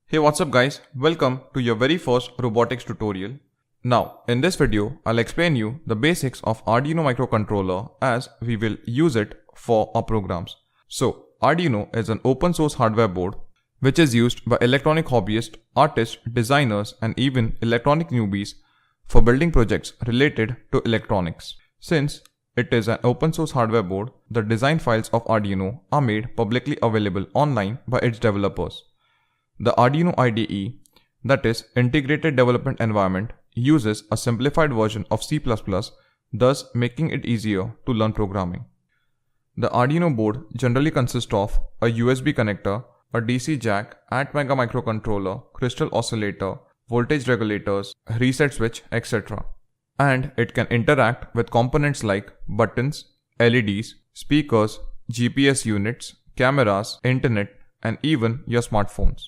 Hey, what's up guys? Welcome to your very first robotics tutorial. Now, in this video, I'll explain you the basics of Arduino microcontroller as we will use it for our programs. So, Arduino is an open source hardware board which is used by electronic hobbyists, artists, designers and even electronic newbies for building projects related to electronics. Since it is an open source hardware board, the design files of Arduino are made publicly available online by its developers. The Arduino IDE, that is Integrated Development Environment, uses a simplified version of C++, thus making it easier to learn programming. The Arduino board generally consists of a USB connector, a DC jack, ATmega microcontroller, crystal oscillator, voltage regulators, reset switch, etc. And it can interact with components like buttons, LEDs, speakers, GPS units, cameras, internet, and even your smartphones.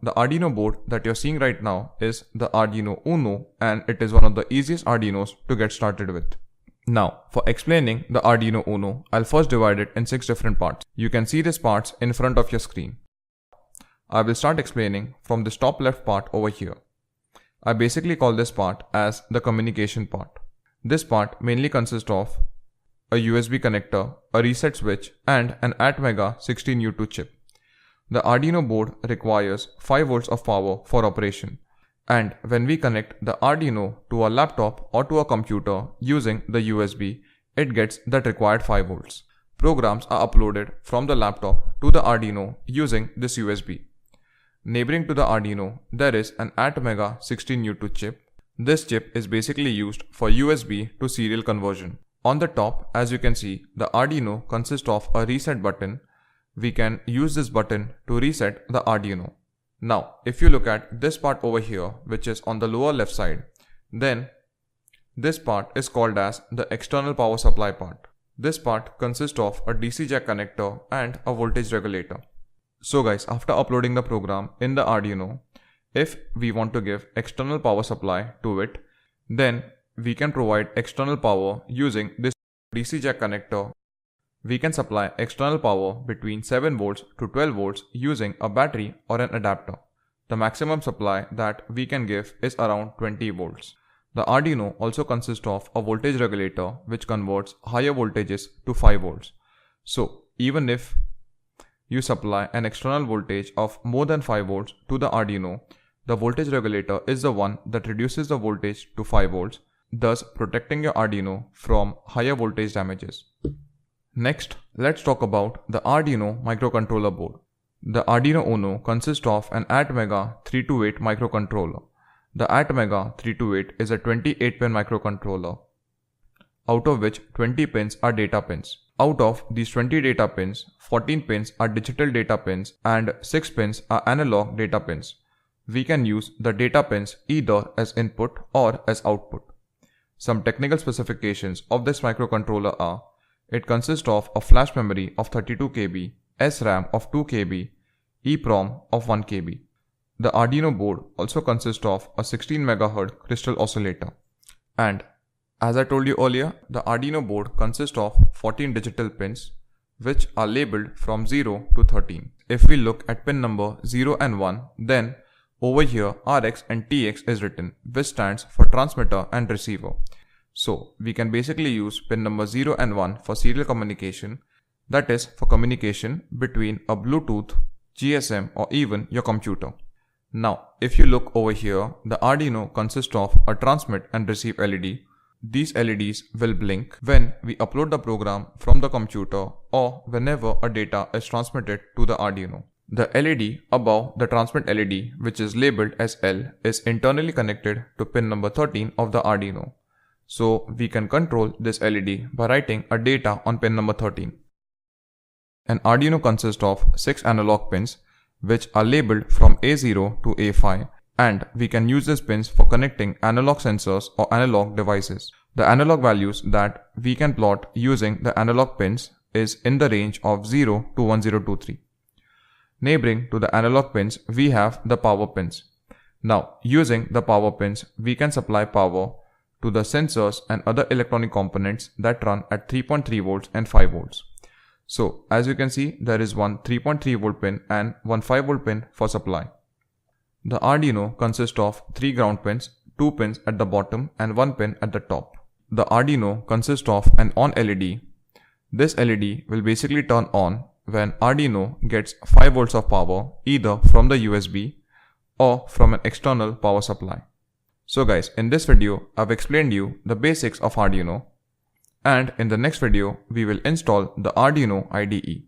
The Arduino board that you're seeing right now is the Arduino Uno, and it is one of the easiest Arduinos to get started with. Now, for explaining the Arduino Uno, I'll first divide it in 6 different parts. You can see these parts in front of your screen. I will start explaining from this top left part over here. I basically call this part as the communication part. This part mainly consists of a USB connector, a reset switch, and an ATmega 16U2 chip. The Arduino board requires 5 volts of power for operation, and when we connect the Arduino to a laptop or to a computer using the USB, it gets that required 5 volts. Programs are uploaded from the laptop to the Arduino using this USB. Neighboring to the Arduino, there is an ATmega 16U2 chip. This chip is basically used for USB to serial conversion. On the top, as you can see, the Arduino consists of a reset button. We can use this button to reset the Arduino. Now, if you look at this part over here, which is on the lower left side, then this part is called as the external power supply part. This part consists of a DC jack connector and a voltage regulator. So guys, after uploading the program in the Arduino, if we want to give external power supply to it, then we can provide external power using this DC jack connector. We can supply external power between 7 volts to 12 volts using a battery or an adapter. The maximum supply that we can give is around 20 volts. The Arduino also consists of a voltage regulator which converts higher voltages to 5 volts. So even if you supply an external voltage of more than 5 volts to the Arduino, the voltage regulator is the one that reduces the voltage to 5 volts, thus protecting your Arduino from higher voltage damages. Next, let's talk about the Arduino microcontroller board. The Arduino Uno consists of an ATmega 328 microcontroller. The ATmega 328 is a 28-pin microcontroller, out of which 20 pins are data pins. Out of these 20 data pins, 14 pins are digital data pins and 6 pins are analog data pins. We can use the data pins either as input or as output. Some technical specifications of this microcontroller are: it consists of a flash memory of 32 KB, SRAM of 2 KB, EEPROM of 1 KB. The Arduino board also consists of a 16 MHz crystal oscillator. And as I told you earlier, the Arduino board consists of 14 digital pins which are labeled from 0 to 13. If we look at pin number 0 and 1, then over here RX and TX is written, which stands for transmitter and receiver. So we can basically use pin number 0 and 1 for serial communication, that is for communication between a Bluetooth, GSM or even your computer. Now, if you look over here, the Arduino consists of a transmit and receive LED. These LEDs will blink when we upload the program from the computer or whenever a data is transmitted to the Arduino. The LED above the transmit LED, which is labeled as L, is internally connected to pin number 13 of the Arduino. So we can control this LED by writing a data on pin number 13. An Arduino consists of 6 analog pins which are labeled from A0 to A5, and we can use these pins for connecting analog sensors or analog devices. The analog values that we can plot using the analog pins is in the range of 0 to 1023. Neighboring to the analog pins, we have the power pins. Now, using the power pins, we can supply power to the sensors and other electronic components that run at 3.3 volts and 5 volts. So as you can see, there is one 3.3 volt pin and one 5 volt pin for supply. The Arduino consists of 3 ground pins, 2 pins at the bottom and 1 pin at the top. The Arduino consists of an on LED. This LED will basically turn on when Arduino gets 5 volts of power either from the USB or from an external power supply. So guys, in this video, I've explained you the basics of Arduino, and in the next video, we will install the Arduino IDE.